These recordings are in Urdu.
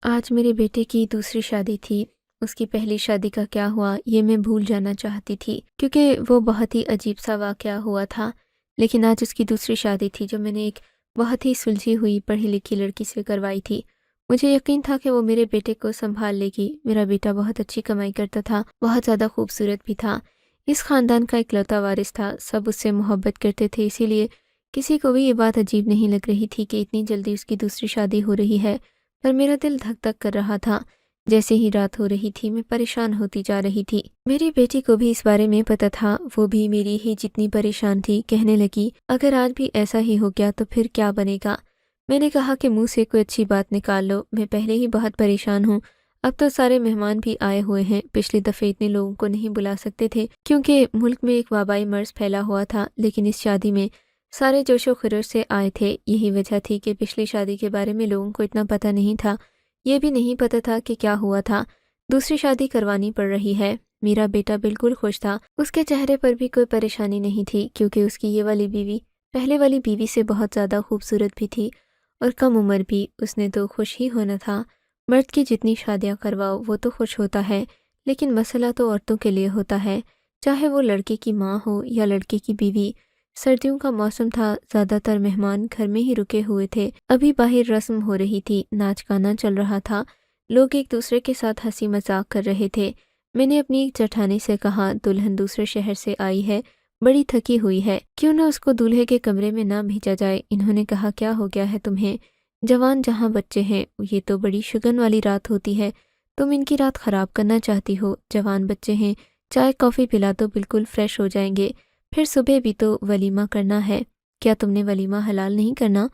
آج میرے بیٹے کی دوسری شادی تھی۔ اس کی پہلی شادی کا کیا ہوا یہ میں بھول جانا چاہتی تھی، کیونکہ وہ بہت ہی عجیب سا واقعہ ہوا تھا۔ لیکن آج اس کی دوسری شادی تھی جو میں نے ایک بہت ہی سلجھی ہوئی پڑھی لکھی لڑکی سے کروائی تھی۔ مجھے یقین تھا کہ وہ میرے بیٹے کو سنبھال لے گی۔ میرا بیٹا بہت اچھی کمائی کرتا تھا، بہت زیادہ خوبصورت بھی تھا، اس خاندان کا اکلوتا وارث تھا، سب اس سے محبت کرتے تھے، اسی لیے کسی کو بھی یہ بات عجیب نہیں لگ رہی تھی کہ اتنی جلدی اس کی دوسری شادی ہو رہی ہے۔ پر میرا دل دھک دھک کر رہا تھا۔ جیسے ہی رات ہو رہی تھی میں پریشان ہوتی جا رہی تھی۔ میری بیٹی کو بھی اس بارے میں پتہ تھا، وہ بھی میری ہی جتنی پریشان تھی۔ کہنے لگی اگر آج بھی ایسا ہی ہو گیا تو پھر کیا بنے گا؟ میں نے کہا کہ منہ سے کوئی اچھی بات نکال لو، میں پہلے ہی بہت پریشان ہوں، اب تو سارے مہمان بھی آئے ہوئے ہیں، پچھلی دفعہ اتنے لوگوں کو نہیں بلا سکتے تھے کیونکہ ملک میں ایک وبائی مرض پھیلا ہوا تھا، لیکن اس شادی میں سارے جوش و خروش سے آئے تھے۔ یہی وجہ تھی کہ پچھلی شادی کے بارے میں لوگوں کو اتنا پتہ نہیں تھا، یہ بھی نہیں پتہ تھا کہ کیا ہوا تھا۔ دوسری شادی کروانی پڑ رہی ہے۔ میرا بیٹا بالکل خوش تھا، اس کے چہرے پر بھی کوئی پریشانی نہیں تھی، کیونکہ اس کی یہ والی بیوی پہلے والی بیوی سے بہت زیادہ خوبصورت بھی تھی اور کم عمر بھی۔ اس نے تو خوش ہی ہونا تھا۔ مرد کی جتنی شادیاں کرواؤ وہ تو خوش ہوتا ہے، لیکن مسئلہ تو عورتوں کے لیے ہوتا ہے، چاہے وہ لڑکے کی ماں ہو یا لڑکے کی بیوی۔ سردیوں کا موسم تھا، زیادہ تر مہمان گھر میں ہی رکے ہوئے تھے، ابھی باہر رسم ہو رہی تھی، ناچ گانا چل رہا تھا، لوگ ایک دوسرے کے ساتھ ہنسی مذاق کر رہے تھے۔ میں نے اپنی ایک جٹھانی سے کہا دلہن دوسرے شہر سے آئی ہے، بڑی تھکی ہوئی ہے، کیوں نہ اس کو دولہے کے کمرے میں نہ بھیجا جائے؟ انہوں نے کہا کیا ہو گیا ہے تمہیں؟ جوان جہاں بچے ہیں، یہ تو بڑی شگن والی رات ہوتی ہے، تم ان کی رات خراب کرنا چاہتی ہو؟ جوان بچے ہیں، چائے کافی پلا تو بالکل فریش ہو جائیں گے، پھر صبح بھی تو ولیمہ کرنا ہے، کیا تم نے ولیمہ حلال نہیں کرنا؟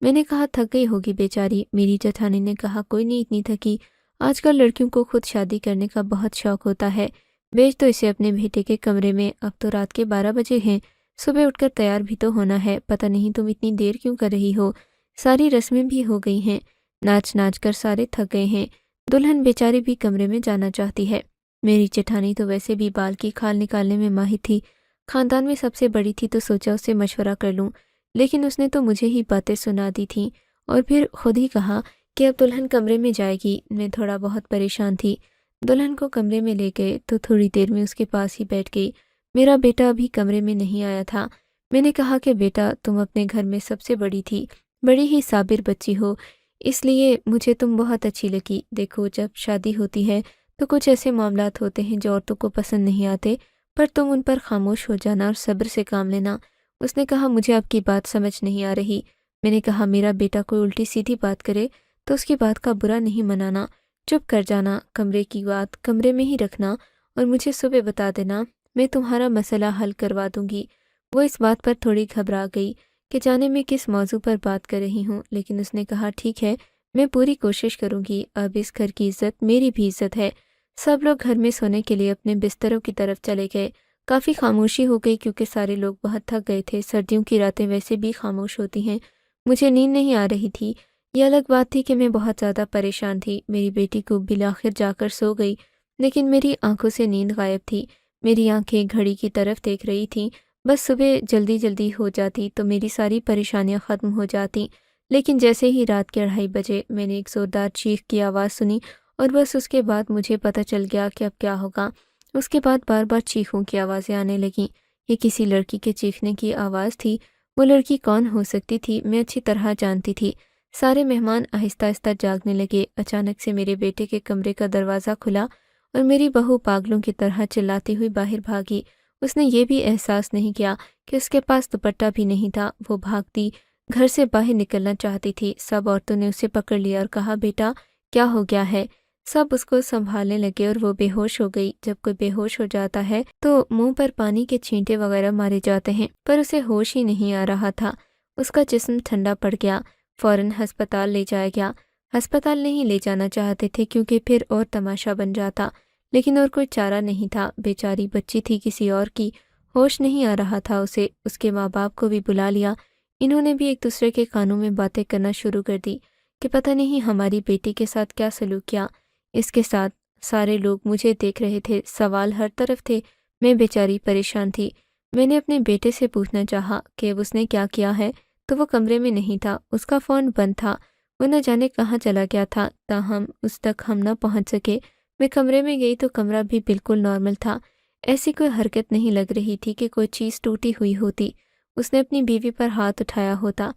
میں نے کہا تھک گئی ہوگی بیچاری۔ میری جٹھانی نے کہا کوئی نہیں اتنی تھکی، آج کل لڑکیوں کو خود شادی کرنے کا بہت شوق ہوتا ہے، بیچ تو اسے اپنے بیٹے کے کمرے میں، اب تو رات کے 12 بجے ہیں، صبح اٹھ کر تیار بھی تو ہونا ہے، پتہ نہیں تم اتنی دیر کیوں کر رہی ہو؟ ساری رسمیں بھی ہو گئی ہیں، ناچ ناچ کر سارے تھک گئے ہیں، دلہن بیچاری بھی کمرے میں جانا چاہتی ہے۔ میری جٹھانی تو ویسے بھی بال کی کھال نکالنے میں ماہر تھی، خاندان میں سب سے بڑی تھی، تو سوچا اس سے مشورہ کر لوں، لیکن اس نے تو مجھے ہی باتیں سنا دی تھیں اور پھر خود ہی کہا کہ اب دلہن کمرے میں جائے گی۔ میں تھوڑا بہت پریشان تھی، دلہن کو کمرے میں لے گئے تو تھوڑی دیر میں اس کے پاس ہی بیٹھ گئی۔ میرا بیٹا ابھی کمرے میں نہیں آیا تھا۔ میں نے کہا کہ بیٹا تم اپنے گھر میں سب سے بڑی تھی، بڑی ہی صابر بچی ہو، اس لیے مجھے تم بہت اچھی لگی۔ دیکھو جب شادی ہوتی ہے تو کچھ ایسے معاملات ہوتے ہیں جو عورتوں کو پسند نہیں آتے، پر تم ان پر خاموش ہو جانا اور صبر سے کام لینا۔ اس نے کہا مجھے آپ کی بات سمجھ نہیں آ رہی۔ میں نے کہا میرا بیٹا کوئی الٹی سیدھی بات کرے تو اس کی بات کا برا نہیں منانا، چپ کر جانا، کمرے کی بات کمرے میں ہی رکھنا اور مجھے صبح بتا دینا، میں تمہارا مسئلہ حل کروا دوں گی۔ وہ اس بات پر تھوڑی گھبرا گئی کہ جانے میں کس موضوع پر بات کر رہی ہوں، لیکن اس نے کہا ٹھیک ہے میں پوری کوشش کروں گی، اب اس گھر کی عزت میری بھی عزت ہے۔ سب لوگ گھر میں سونے کے لیے اپنے بستروں کی طرف چلے گئے۔ کافی خاموشی ہو گئی کیونکہ سارے لوگ بہت تھک گئے تھے، سردیوں کی راتیں ویسے بھی خاموش ہوتی ہیں۔ مجھے نیند نہیں آ رہی تھی، یہ الگ بات تھی کہ میں بہت زیادہ پریشان تھی۔ میری بیٹی کو بالآخر جا کر سو گئی، لیکن میری آنکھوں سے نیند غائب تھی۔ میری آنکھیں گھڑی کی طرف دیکھ رہی تھیں، بس صبح جلدی جلدی ہو جاتی تو میری ساری پریشانیاں ختم ہو جاتی۔ لیکن جیسے ہی رات کے 2:30 بجے میں نے ایک زوردار چیخ کی آواز سنی اور بس اس کے بعد مجھے پتہ چل گیا کہ اب کیا ہوگا۔ اس کے بعد بار بار چیخوں کی آوازیں آنے لگیں، یہ کسی لڑکی کے چیخنے کی آواز تھی۔ وہ لڑکی کون ہو سکتی تھی میں اچھی طرح جانتی تھی۔ سارے مہمان آہستہ آہستہ جاگنے لگے۔ اچانک سے میرے بیٹے کے کمرے کا دروازہ کھلا اور میری بہو پاگلوں کی طرح چلاتی ہوئی باہر بھاگی۔ اس نے یہ بھی احساس نہیں کیا کہ اس کے پاس دوپٹہ بھی نہیں تھا۔ وہ بھاگتی گھر سے باہر نکلنا چاہتی تھی، سب عورتوں نے اسے پکڑ لیا اور کہا بیٹا کیا ہو گیا ہے؟ سب اس کو سنبھالنے لگے اور وہ بے ہوش ہو گئی۔ جب کوئی بے ہوش ہو جاتا ہے تو منہ پر پانی کے چھینٹے وغیرہ مارے جاتے ہیں، پر اسے ہوش ہی نہیں آ رہا تھا۔ اس کا جسم ٹھنڈا پڑ گیا، فوراً ہسپتال لے جایا گیا۔ ہسپتال نہیں لے جانا چاہتے تھے کیونکہ پھر اور تماشا بن جاتا، لیکن اور کوئی چارہ نہیں تھا، بیچاری بچی تھی کسی اور کی، ہوش نہیں آ رہا تھا اسے۔ اس کے ماں باپ کو بھی بلا لیا، انہوں نے بھی ایک دوسرے کے کانوں میں باتیں کرنا شروع کر دی کہ پتہ نہیں ہماری بیٹی کے ساتھ کیا سلوک کیا اس کے ساتھ۔ سارے لوگ مجھے دیکھ رہے تھے، سوال ہر طرف تھے، میں بیچاری پریشان تھی۔ میں نے اپنے بیٹے سے پوچھنا چاہا کہ اب اس نے کیا کیا ہے تو وہ کمرے میں نہیں تھا، اس کا فون بند تھا۔ وہ نہ جانے کہاں چلا گیا تھا، تاہم اس تک ہم نہ پہنچ سکے۔ میں کمرے میں گئی تو کمرہ بھی بالکل نارمل تھا، ایسی کوئی حرکت نہیں لگ رہی تھی کہ کوئی چیز ٹوٹی ہوئی ہوتی، اس نے اپنی بیوی پر ہاتھ اٹھایا ہوتا۔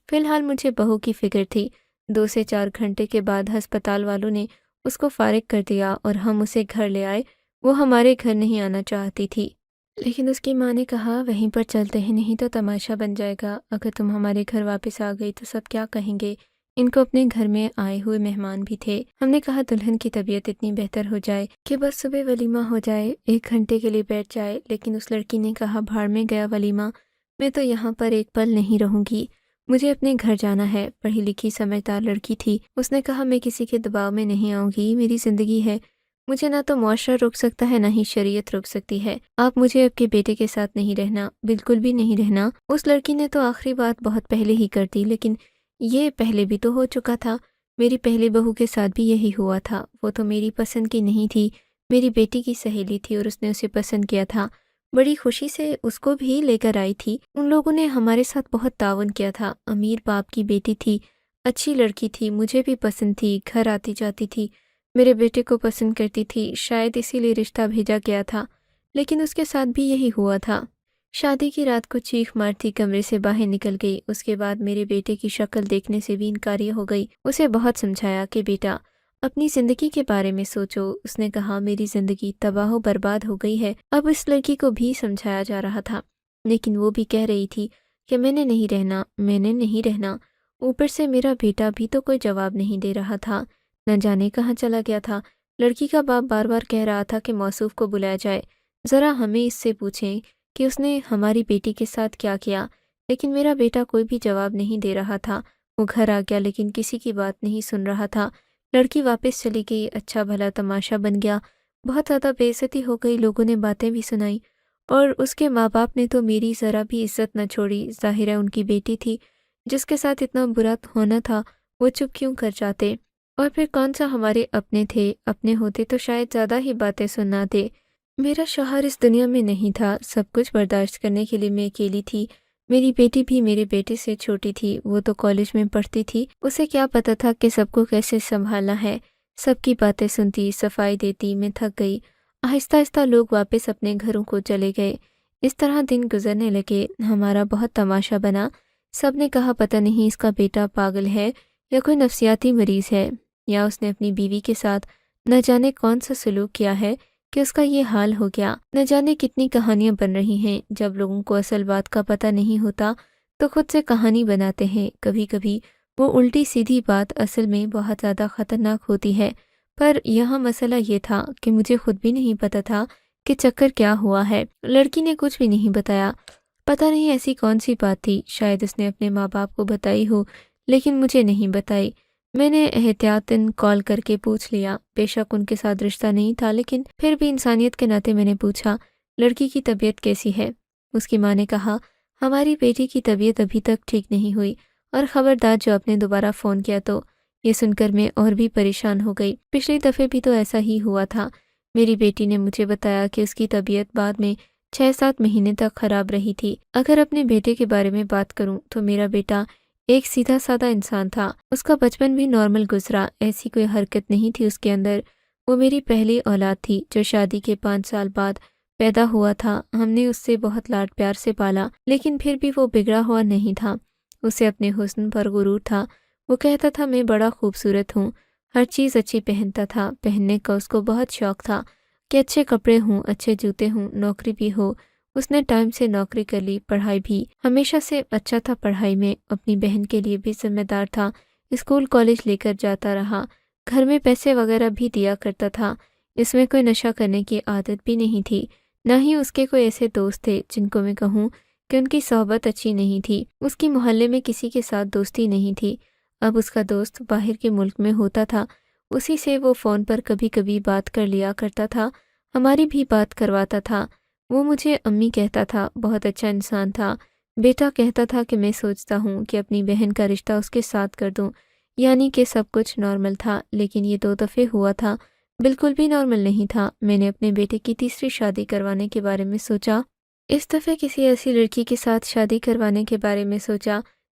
فی الحال مجھے بہو کی فکر تھی۔ 2 سے 4 گھنٹے کے بعد ہسپتال والوں نے اس کو فارغ کر دیا اور ہم اسے گھر لے آئے۔ وہ ہمارے گھر نہیں آنا چاہتی تھی، لیکن اس کی ماں نے کہا وہیں پر چلتے ہیں، نہیں تو تماشا بن جائے گا، اگر تم ہمارے گھر واپس آ گئی تو سب کیا کہیں گے۔ ان کو اپنے گھر میں آئے ہوئے مہمان بھی تھے۔ ہم نے کہا دلہن کی طبیعت اتنی بہتر ہو جائے کہ بس صبح ولیمہ ہو جائے، 1 گھنٹے کے لیے بیٹھ جائے، لیکن اس لڑکی نے کہا بھاڑ میں گیا ولیمہ، میں تو یہاں پر ایک پل نہیں رہوں گی، مجھے اپنے گھر جانا ہے۔ پڑھی لکھی سمجھدار لڑکی تھی، اس نے کہا میں کسی کے دباؤ میں نہیں آؤں گی، میری زندگی ہے، مجھے نہ تو معاشرہ روک سکتا ہے نہ ہی شریعت روک سکتی ہے، آپ مجھے آپ کے بیٹے کے ساتھ نہیں رہنا، بالکل بھی نہیں رہنا۔ اس لڑکی نے تو آخری بات بہت پہلے ہی کر دی، لیکن یہ پہلے بھی تو ہو چکا تھا، میری پہلی بہو کے ساتھ بھی یہی ہوا تھا، وہ تو میری پسند کی نہیں تھی، میری بیٹی کی سہیلی تھی اور اس نے اسے پسند کیا تھا، بڑی خوشی سے اس کو بھی لے کر آئی تھی۔ ان لوگوں نے ہمارے ساتھ بہت تعاون کیا تھا، امیر باپ کی بیٹی تھی، اچھی لڑکی تھی، مجھے بھی پسند تھی، گھر آتی جاتی تھی، میرے بیٹے کو پسند کرتی تھی، شاید اسی لیے رشتہ بھیجا گیا تھا، لیکن اس کے ساتھ بھی یہی ہوا تھا۔ شادی کی رات کو چیخ مارتی کمرے سے باہر نکل گئی، اس کے بعد میرے بیٹے کی شکل دیکھنے سے بھی انکاری ہو گئی۔ اسے بہت سمجھایا کہ بیٹا اپنی زندگی کے بارے میں سوچو، اس نے کہا میری زندگی تباہ و برباد ہو گئی ہے۔ اب اس لڑکی کو بھی سمجھایا جا رہا تھا، لیکن وہ بھی کہہ رہی تھی کہ میں نے نہیں رہنا، میں نے نہیں رہنا۔ اوپر سے میرا بیٹا بھی تو کوئی جواب نہیں دے رہا تھا، نہ جانے کہاں چلا گیا تھا۔ لڑکی کا باپ بار بار کہہ رہا تھا کہ موصوف کو بلایا جائے، ذرا ہمیں اس سے پوچھیں کہ اس نے ہماری بیٹی کے ساتھ کیا کیا، لیکن میرا بیٹا کوئی بھی جواب نہیں دے رہا تھا۔ وہ گھر آ گیا لیکن کسی کی بات نہیں سن رہا تھا۔ لڑکی واپس چلی گئی، اچھا بھلا تماشا بن گیا، بہت زیادہ بے عزتی ہو گئی، لوگوں نے باتیں بھی سنائی، اور اس کے ماں باپ نے تو میری ذرا بھی عزت نہ چھوڑی۔ ظاہر ہے ان کی بیٹی تھی، جس کے ساتھ اتنا برا ہونا تھا وہ چپ کیوں کر جاتے، اور پھر کون سا ہمارے اپنے تھے، اپنے ہوتے تو شاید زیادہ ہی باتیں سناتے۔ میرا شوہر اس دنیا میں نہیں تھا، سب کچھ برداشت کرنے کے لیے میں اکیلی تھی۔ میری بیٹی بھی میرے بیٹے سے چھوٹی تھی، وہ تو کالج میں پڑھتی تھی، اسے کیا پتہ تھا کہ سب کو کیسے سنبھالنا ہے۔ سب کی باتیں سنتی، صفائی دیتی، میں تھک گئی۔ آہستہ آہستہ لوگ واپس اپنے گھروں کو چلے گئے، اس طرح دن گزرنے لگے، ہمارا بہت تماشا بنا۔ سب نے کہا پتہ نہیں اس کا بیٹا پاگل ہے یا کوئی نفسیاتی مریض ہے، یا اس نے اپنی بیوی کے ساتھ نہ جانے کون سا سلوک کیا ہے کہ اس کا یہ حال ہو گیا۔ نہ جانے کتنی کہانیاں بن رہی ہیں، جب لوگوں کو اصل بات کا پتہ نہیں ہوتا تو خود سے کہانی بناتے ہیں۔ کبھی کبھی وہ الٹی سیدھی بات اصل میں بہت زیادہ خطرناک ہوتی ہے، پر یہاں مسئلہ یہ تھا کہ مجھے خود بھی نہیں پتہ تھا کہ چکر کیا ہوا ہے۔ لڑکی نے کچھ بھی نہیں بتایا، پتہ نہیں ایسی کون سی بات تھی، شاید اس نے اپنے ماں باپ کو بتائی ہو لیکن مجھے نہیں بتائی۔ میں نے احتیاطاً کال کر کے پوچھ لیا، بے شک ان کے ساتھ رشتہ نہیں تھا، لیکن پھر بھی انسانیت کے ناطے میں نے پوچھا لڑکی کی طبیعت کیسی ہے۔ اس کی ماں نے کہا ہماری بیٹی کی طبیعت ابھی تک ٹھیک نہیں ہوئی، اور خبردار جو آپ نے دوبارہ فون کیا تو۔ یہ سن کر میں اور بھی پریشان ہو گئی، پچھلی دفعے بھی تو ایسا ہی ہوا تھا۔ میری بیٹی نے مجھے بتایا کہ اس کی طبیعت بعد میں 6-7 مہینے تک خراب رہی تھی۔ اگر اپنے بیٹے کے بارے میں بات کروں تو میرا بیٹا ایک سیدھا سادہ انسان تھا، اس کا بچپن بھی نارمل گزرا، ایسی کوئی حرکت نہیں تھی اس کے اندر۔ وہ میری پہلی اولاد تھی جو شادی کے 5 سال بعد پیدا ہوا تھا۔ ہم نے اس سے بہت لاڈ پیار سے پالا، لیکن پھر بھی وہ بگڑا ہوا نہیں تھا، اسے اپنے حسن پر غرور تھا۔ وہ کہتا تھا میں بڑا خوبصورت ہوں، ہر چیز اچھی پہنتا تھا، پہننے کا اس کو بہت شوق تھا کہ اچھے کپڑے ہوں، اچھے جوتے ہوں، نوکری بھی ہو۔ اس نے ٹائم سے نوکری کر لی، پڑھائی بھی ہمیشہ سے اچھا تھا، پڑھائی میں اپنی بہن کے لیے بھی ذمہ دار تھا، اسکول کالج لے کر جاتا رہا، گھر میں پیسے وغیرہ بھی دیا کرتا تھا۔ اس میں کوئی نشہ کرنے کی عادت بھی نہیں تھی، نہ ہی اس کے کوئی ایسے دوست تھے جن کو میں کہوں کہ ان کی صحبت اچھی نہیں تھی۔ اس کی محلے میں کسی کے ساتھ دوستی نہیں تھی۔ اب اس کا دوست باہر کے ملک میں ہوتا تھا، اسی سے وہ فون پر کبھی کبھی بات کر لیا کرتا تھا، ہماری بھی بات کرواتا تھا۔ وہ مجھے امی کہتا تھا، بہت اچھا انسان تھا۔ بیٹا کہتا تھا کہ میں سوچتا ہوں کہ اپنی بہن کا رشتہ اس کے ساتھ کر دوں، یعنی کہ سب کچھ نارمل تھا، لیکن یہ 2 دفعے ہوا تھا، بالکل بھی نارمل نہیں تھا۔ میں نے اپنے بیٹے کی تیسری شادی کروانے کے بارے میں سوچا، اس دفعے کسی ایسی لڑکی کے ساتھ شادی کروانے کے بارے میں سوچا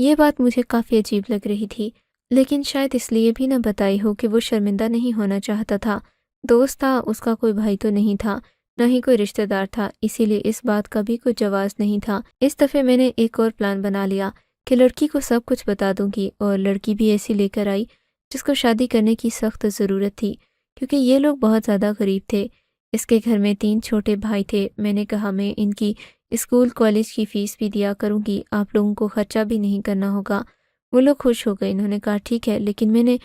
یہ بات مجھے کافی عجیب لگ رہی تھی، لیکن شاید اس لیے بھی نہ بتائی ہو کہ وہ شرمندہ نہیں ہونا چاہتا تھا۔ دوست تھا، اس کا کوئی بھائی تو نہیں تھا، نہ ہی کوئی رشتہ دار تھا، اسی لیے اس بات کا بھی کوئی جواز نہیں تھا۔ اس دفعہ میں نے ایک اور پلان بنا لیا کہ لڑکی کو سب کچھ بتا دوں گی، اور لڑکی بھی ایسی لے کر آئی جس کو شادی کرنے کی سخت ضرورت تھی، کیونکہ یہ لوگ بہت زیادہ غریب تھے۔ اس کے گھر میں 3 چھوٹے بھائی تھے۔ میں نے کہا میں ان کی اسکول کالج کی فیس بھی دیا کروں گی، آپ لوگوں کو خرچہ بھی نہیں کرنا ہوگا۔ وہ لوگ خوش ہو گئے، انہوں نے کہا ٹھیک ہے، لیکن میں نے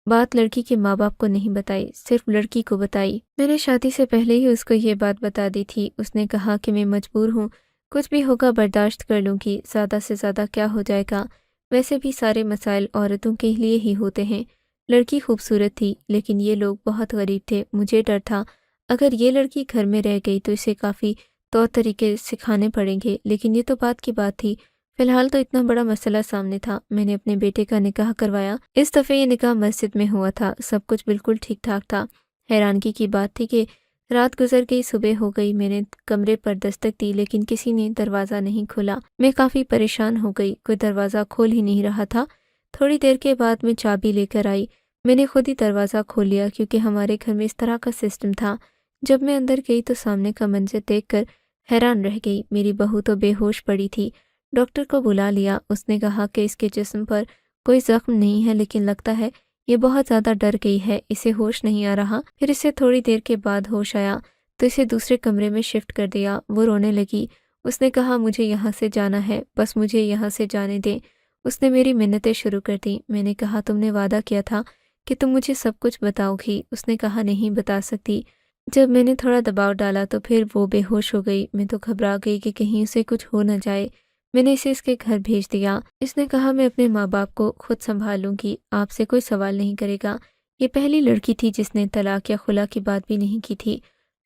بات لڑکی کے ماں باپ کو نہیں بتائی، صرف لڑکی کو بتائی۔ میں نے شادی سے پہلے ہی اس کو یہ بات بتا دی تھی۔ اس نے کہا کہ میں مجبور ہوں، کچھ بھی ہوگا برداشت کر لوں گی، زیادہ سے زیادہ کیا ہو جائے گا، ویسے بھی سارے مسائل عورتوں کے لیے ہی ہوتے ہیں۔ لڑکی خوبصورت تھی، لیکن یہ لوگ بہت غریب تھے۔ مجھے ڈر تھا اگر یہ لڑکی گھر میں رہ گئی تو اسے کافی طور طریقے سکھانے پڑیں گے، لیکن یہ تو بات کی بات تھی۔ فی الحال تو اتنا بڑا مسئلہ سامنے تھا۔ میں نے اپنے بیٹے کا نکاح کروایا۔ اس دفعہ یہ نکاح مسجد میں ہوا تھا، سب کچھ بالکل ٹھیک ٹھاک تھا۔ حیرانگی کی بات تھی کہ رات گزر گئی، صبح ہو گئی، میں نے کمرے پر دستک دی لیکن کسی نے دروازہ نہیں کھولا۔ میں کافی پریشان ہو گئی، کوئی دروازہ کھول ہی نہیں رہا تھا۔ تھوڑی دیر کے بعد میں چابی لے کر آئی۔ میں نے خود ہی دروازہ کھول لیا کیونکہ ہمارے گھر میں اس طرح کا سسٹم تھا۔ جب میں اندر گئی تو سامنے کا منظر دیکھ کر حیران رہ گئی۔ میری بہو تو بے ہوش پڑی تھی۔ ڈاکٹر کو بلا لیا، اس نے کہا کہ اس کے جسم پر کوئی زخم نہیں ہے، لیکن لگتا ہے یہ بہت زیادہ ڈر گئی ہے، اسے ہوش نہیں آ رہا۔ پھر اسے تھوڑی دیر کے بعد ہوش آیا تو اسے دوسرے کمرے میں شفٹ کر دیا۔ وہ رونے لگی۔ اس نے کہا مجھے یہاں سے جانا ہے، بس مجھے یہاں سے جانے دیں۔ اس نے میری منتیں شروع کر دیں۔ میں نے کہا تم نے وعدہ کیا تھا کہ تم مجھے سب کچھ بتاؤ گی۔ اس نے کہا نہیں بتا سکتی۔ جب میں نے تھوڑا دباؤ ڈالا تو پھر وہ بے ہوش ہو گئی۔ میں تو گھبرا گئی کہ کہیں اسے کچھ ہو نہ جائے۔ میں نے اسے اس کے گھر بھیج دیا۔ اس نے کہا میں اپنے ماں باپ کو خود سنبھال لوں گی، آپ سے کوئی سوال نہیں کرے گا۔ یہ پہلی لڑکی تھی جس نے طلاق یا خلا کی بات بھی نہیں کی تھی۔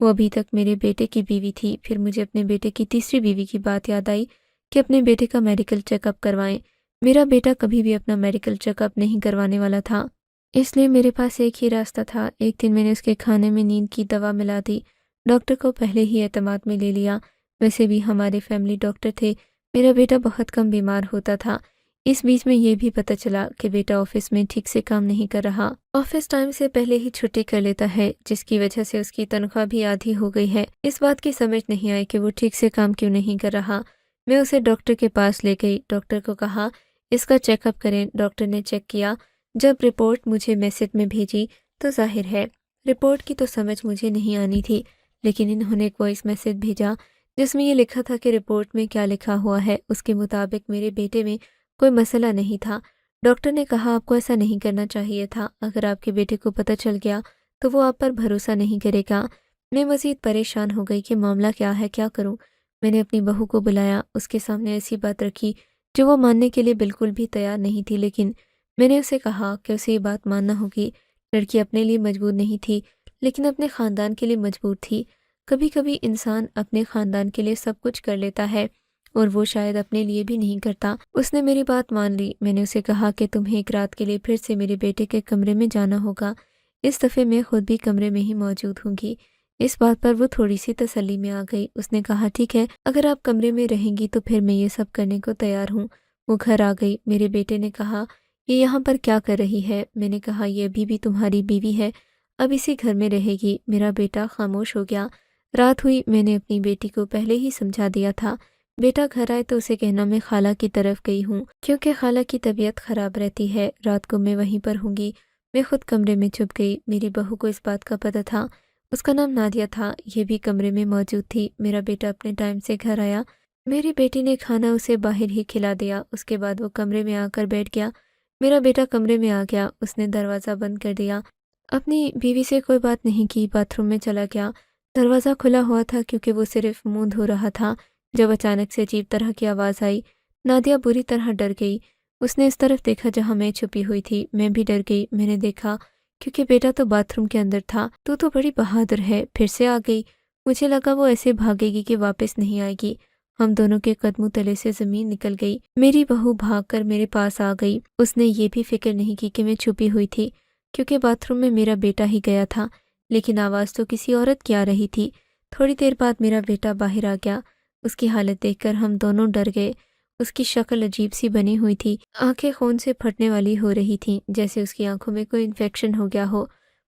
وہ ابھی تک میرے بیٹے کی بیوی تھی۔ پھر مجھے اپنے بیٹے کی تیسری بیوی کی بات یاد آئی کہ اپنے بیٹے کا میڈیکل چیک اپ کروائیں۔ میرا بیٹا کبھی بھی اپنا میڈیکل چیک اپ نہیں کروانے والا تھا، اس لیے میرے پاس ایک ہی راستہ تھا۔ ایک دن میں نے اس کے کھانے میں نیند کی دوا ملا دی۔ ڈاکٹر کو پہلے ہی اعتماد میں لے لیا، ویسے بھی ہمارے فیملی ڈاکٹر تھے۔ میرا بیٹا بہت کم بیمار ہوتا تھا۔ اس بیچ میں یہ بھی پتہ چلا کہ بیٹا آفس میں ٹھیک سے کام نہیں کر رہا، آفس ٹائم سے پہلے ہی چھٹی کر لیتا ہے، جس کی وجہ سے اس کی تنخواہ بھی آدھی ہو گئی ہے۔ اس بات کی سمجھ نہیں آئی کہ وہ ٹھیک سے کام کیوں نہیں کر رہا۔ میں اسے ڈاکٹر کے پاس لے گئی، ڈاکٹر کو کہا اس کا چیک اپ کریں۔ ڈاکٹر نے چیک کیا۔ جب رپورٹ مجھے میسج میں بھیجی تو ظاہر ہے رپورٹ کی تو سمجھ مجھے نہیں آنی تھی، لیکن انہوں نے ایک وائس میسج بھیجا جس میں یہ لکھا تھا کہ رپورٹ میں کیا لکھا ہوا ہے اس کے مطابق میرے بیٹے میں کوئی مسئلہ نہیں تھا۔ ڈاکٹر نے کہا آپ کو ایسا نہیں کرنا چاہیے تھا، اگر آپ کے بیٹے کو پتہ چل گیا تو وہ آپ پر بھروسہ نہیں کرے گا۔ میں مزید پریشان ہو گئی کہ معاملہ کیا ہے، کیا کروں۔ میں نے اپنی بہو کو بلایا، اس کے سامنے ایسی بات رکھی جو وہ ماننے کے لیے بالکل بھی تیار نہیں تھی، لیکن میں نے اسے کہا کہ اسے یہ بات ماننا ہوگی۔ لڑکی اپنے لیے مجبور نہیں تھی، لیکن اپنے خاندان کے لیے مجبور تھی۔ کبھی کبھی انسان اپنے خاندان کے لیے سب کچھ کر لیتا ہے اور وہ شاید اپنے لیے بھی نہیں کرتا۔ اس نے میری بات مان لی۔ میں نے اسے کہا کہ تمہیں ایک رات کے لیے پھر سے میرے بیٹے کے کمرے میں جانا ہوگا، اس دفعہ میں خود بھی کمرے میں ہی موجود ہوں گی۔ اس بات پر وہ تھوڑی سی تسلی میں آ گئی۔ اس نے کہا ٹھیک ہے، اگر آپ کمرے میں رہیں گی تو پھر میں یہ سب کرنے کو تیار ہوں۔ وہ گھر آ گئی۔ میرے بیٹے نے کہا یہ یہاں پر کیا کر رہی ہے؟ میں نے کہا یہ ابھی بھی تمہاری بیوی ہے، اب اسی گھر میں رہے گی۔ میرا بیٹا خاموش ہو گیا۔ رات ہوئی، میں نے اپنی بیٹی کو پہلے ہی سمجھا دیا تھا بیٹا گھر آئے تو اسے کہنا میں خالہ کی طرف گئی ہوں، کیونکہ خالہ کی طبیعت خراب رہتی ہے، رات کو میں وہیں پر ہوں گی۔ میں خود کمرے میں چھپ گئی۔ میری بہو کو اس بات کا پتہ تھا، اس کا نام نادیہ تھا، یہ بھی کمرے میں موجود تھی۔ میرا بیٹا اپنے ٹائم سے گھر آیا۔ میری بیٹی نے کھانا اسے باہر ہی کھلا دیا، اس کے بعد وہ کمرے میں آ کر بیٹھ گیا۔ میرا بیٹا کمرے میں آ گیا، اس نے دروازہ بند کر دیا، اپنی بیوی سے کوئی بات نہیں کی، باتھ روم میں چلا گیا۔ دروازہ کھلا ہوا تھا کیونکہ وہ صرف منہ دھو رہا تھا جب اچانک سے عجیب طرح کی آواز آئی۔ نادیہ بری طرح ڈر گئی۔ اس نے اس طرف دیکھا جہاں میں چھپی ہوئی تھی۔ میں بھی ڈر گئی۔ میں نے دیکھا کیونکہ بیٹا تو باتھ روم کے اندر تھا۔ تو بڑی بہادر ہے، پھر سے آ گئی۔ مجھے لگا وہ ایسے بھاگے گی کہ واپس نہیں آئے گی۔ ہم دونوں کے قدموں تلے سے زمین نکل گئی۔ میری بہو بھاگ کر میرے پاس آ گئی۔ اس نے یہ بھی فکر نہیں کی کہ میں چھپی ہوئی تھی، کیونکہ باتھ روم میں میرا بیٹا ہی گیا تھا، لیکن آواز تو کسی عورت کی آ رہی تھی۔ تھوڑی دیر بعد میرا بیٹا باہر آ گیا۔ اس کی حالت دیکھ کر ہم دونوں ڈر گئے۔ اس کی شکل عجیب سی بنی ہوئی تھی، آنکھیں خون سے پھٹنے والی ہو رہی تھیں، جیسے اس کی آنکھوں میں کوئی انفیکشن ہو گیا ہو۔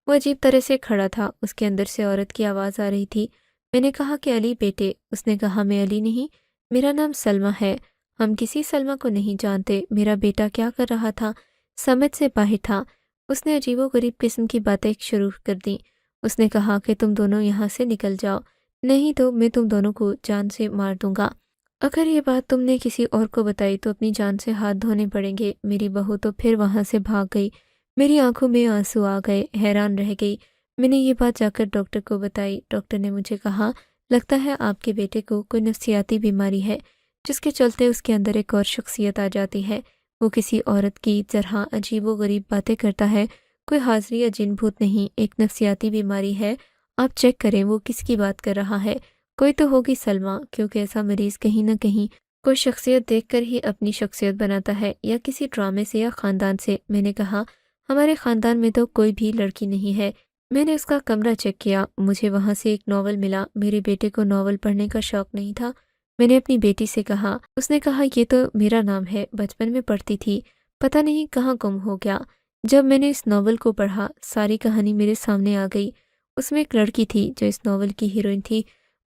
وہ عجیب طرح سے کھڑا تھا، اس کے اندر سے عورت کی آواز آ رہی تھی۔ میں نے کہا کہ علی بیٹے۔ اس نے کہا میں علی نہیں، میرا نام سلمہ ہے، ہم کسی سلمہ کو نہیں جانتے۔ میرا بیٹا کیا کر رہا تھا؟ سمجھ سے باہر تھا۔ اس نے عجیب و غریب قسم کی باتیں شروع کر دیں۔ اس نے کہا کہ تم دونوں یہاں سے نکل جاؤ، نہیں تو میں تم دونوں کو جان سے مار دوں گا۔ اگر یہ بات تم نے کسی اور کو بتائی تو اپنی جان سے ہاتھ دھونے پڑیں گے۔ میری بہو تو پھر وہاں سے بھاگ گئی، میری آنکھوں میں آنسو آ گئے، حیران رہ گئی۔ میں نے یہ بات جا کر ڈاکٹر کو بتائی۔ ڈاکٹر نے مجھے کہا لگتا ہے آپ کے بیٹے کو کوئی نفسیاتی بیماری ہے، جس کے چلتے اس کے اندر ایک اور شخصیت آ جاتی ہے۔ وہ کسی عورت کی طرح عجیب و غریب باتیں کرتا ہے، کوئی حاضری یا جن بھوت نہیں، ایک نفسیاتی بیماری ہے۔ آپ چیک کریں وہ کس کی بات کر رہا ہے، کوئی تو ہوگی سلمہ، کیونکہ ایسا مریض کہیں نہ کہیں کوئی شخصیت دیکھ کر ہی اپنی شخصیت بناتا ہے، یا کسی ڈرامے سے یا خاندان سے۔ میں نے کہا ہمارے خاندان میں تو کوئی بھی لڑکی نہیں ہے۔ میں نے اس کا کمرہ چیک کیا، مجھے وہاں سے ایک ناول ملا۔ میرے بیٹے کو ناول پڑھنے کا شوق نہیں تھا۔ میں نے اپنی بیٹی سے کہا، اس نے کہا یہ تو میرا نام ہے، بچپن میں پڑھتی تھی، پتہ نہیں کہاں گم ہو گیا۔ جب میں نے اس ناول کو پڑھا، ساری کہانی میرے سامنے آ گئی۔ اس میں ایک لڑکی تھی جو اس ناول کی ہیروئن تھی،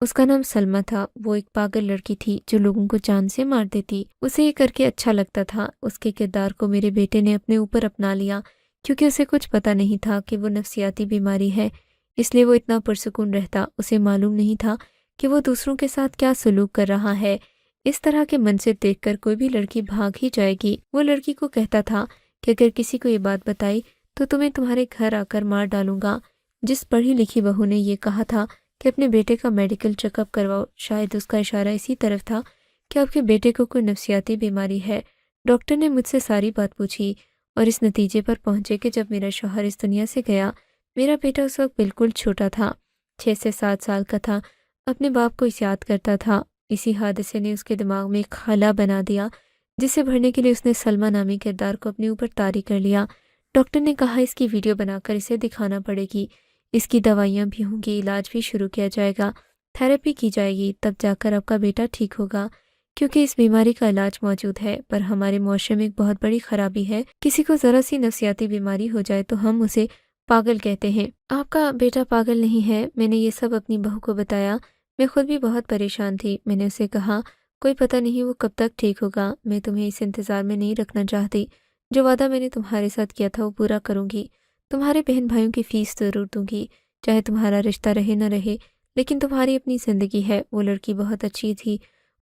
اس کا نام سلمہ تھا۔ وہ ایک پاگل لڑکی تھی جو لوگوں کو جان سے مار دیتی۔ اسے یہ کر کے اچھا لگتا تھا۔ اس کے کردار کو میرے بیٹے نے اپنے اوپر اپنا لیا، کیونکہ اسے کچھ پتہ نہیں تھا کہ وہ نفسیاتی بیماری ہے، اس لیے وہ اتنا پرسکون رہتا۔ اسے معلوم نہیں تھا کہ وہ دوسروں کے ساتھ کیا سلوک کر رہا ہے۔ اس طرح کے منظر دیکھ کر کوئی بھی لڑکی بھاگ ہی جائے گی۔ وہ لڑکی کو کہتا تھا کہ اگر کسی کو یہ بات بتائی تو تمہیں تمہارے گھر آ کر مار ڈالوں گا۔ جس پڑھی لکھی بہو نے یہ کہا تھا کہ اپنے بیٹے کا میڈیکل چیک اپ کرواؤ، شاید اس کا اشارہ اسی طرف تھا کہ آپ کے بیٹے کو کوئی نفسیاتی بیماری ہے۔ ڈاکٹر نے مجھ سے ساری بات پوچھی اور اس نتیجے پر پہنچے کہ جب میرا شوہر اس دنیا سے گیا، میرا بیٹا اس وقت بالکل چھوٹا تھا، 6 سے 7 سال کا تھا، اپنے باپ کو اس یاد کرتا تھا۔ اسی حادثے نے اس کے دماغ میں ایک خلا بنا دیا، جسے بھرنے کے لیے اس نے سلمہ نامی کردار کو اپنے اوپر طاری کر لیا۔ ڈاکٹر نے کہا اس کی ویڈیو بنا کر اسے دکھانا پڑے گی، اس کی دوائیاں بھی ہوں گی، علاج بھی شروع کیا جائے گا، تھیراپی کی جائے گی، تب جا کر آپ کا بیٹا ٹھیک ہوگا، کیونکہ اس بیماری کا علاج موجود ہے۔ پر ہمارے معاشرے میں ایک بہت بڑی خرابی ہے، کسی کو ذرا سی نفسیاتی بیماری ہو جائے تو ہم اسے پاگل کہتے ہیں۔ آپ کا بیٹا پاگل نہیں ہے۔ میں نے یہ سب اپنی بہو کو بتایا۔ میں خود بھی بہت پریشان تھی۔ میں نے اسے کہا کوئی پتہ نہیں وہ کب تک ٹھیک ہوگا، میں تمہیں اس انتظار میں نہیں رکھنا چاہتی۔ جو وعدہ میں نے تمہارے ساتھ کیا تھا وہ پورا کروں گی، تمہارے بہن بھائیوں کی فیس ضرور دوں گی، چاہے تمہارا رشتہ رہے نہ رہے، لیکن تمہاری اپنی زندگی ہے۔ وہ لڑکی بہت اچھی تھی۔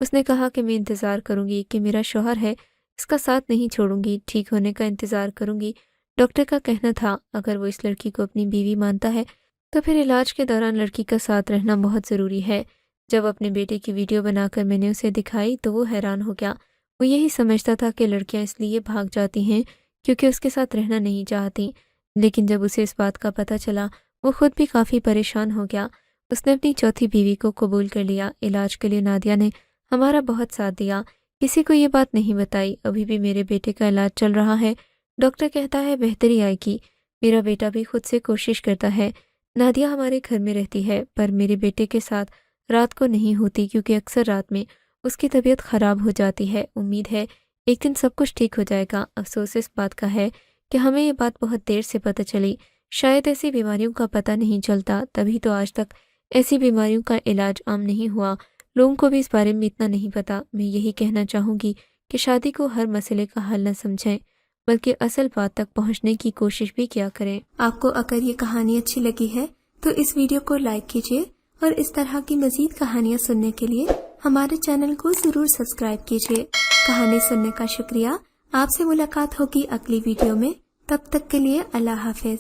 اس نے کہا کہ میں انتظار کروں گی کہ میرا شوہر ہے، اس کا ساتھ نہیں چھوڑوں گی، ٹھیک ہونے کا انتظار کروں گی۔ ڈاکٹر کا کہنا تھا اگر وہ اس لڑکی کو اپنی بیوی مانتا ہے تو پھر علاج کے دوران لڑکی کا ساتھ رہنا بہت ضروری ہے۔ جب اپنے بیٹے کی ویڈیو بنا کر میں نے اسے دکھائی تو وہ حیران ہو گیا۔ وہ یہی سمجھتا تھا کہ لڑکیاں اس لیے بھاگ جاتی ہیں کیونکہ اس کے ساتھ رہنا نہیں چاہتی، لیکن جب اسے اس بات کا پتہ چلا وہ خود بھی کافی پریشان ہو گیا۔ اس نے اپنی چوتھی بیوی کو قبول کر لیا۔ علاج کے لیے نادیہ نے ہمارا بہت ساتھ دیا، کسی کو یہ بات نہیں بتائی۔ ابھی بھی میرے بیٹے کا علاج چل رہا ہے، ڈاکٹر کہتا ہے بہتری آئے گی۔ میرا بیٹا بھی خود سے کوشش کرتا ہے۔ نادیہ ہمارے گھر میں رہتی ہے، پر میرے بیٹے کے ساتھ رات کو نہیں ہوتی کیونکہ اکثر رات میں اس کی طبیعت خراب ہو جاتی ہے۔ امید ہے ایک دن سب کچھ ٹھیک ہو جائے گا۔ افسوس اس بات کا ہے کہ ہمیں یہ بات بہت دیر سے پتہ چلی۔ شاید ایسی بیماریوں کا پتہ نہیں چلتا، تبھی تو آج تک ایسی بیماریوں کا علاج عام نہیں ہوا۔ لوگوں کو بھی اس بارے میں اتنا نہیں پتہ۔ میں یہی کہنا چاہوں گی کہ شادی کو ہر مسئلے کا حل نہ سمجھیں، بلکہ اصل بات تک پہنچنے کی کوشش بھی کیا کریں۔ آپ کو اگر یہ کہانی اچھی لگی ہے تو اس ویڈیو کو لائک کیجیے اور اس طرح کی مزید کہانیاں سننے کے لیے ہمارے چینل کو ضرور سبسکرائب کیجیے۔ کہانی سننے کا شکریہ۔ آپ سے ملاقات ہوگی اگلی ویڈیو میں، تب تک کے لیے اللہ حافظ۔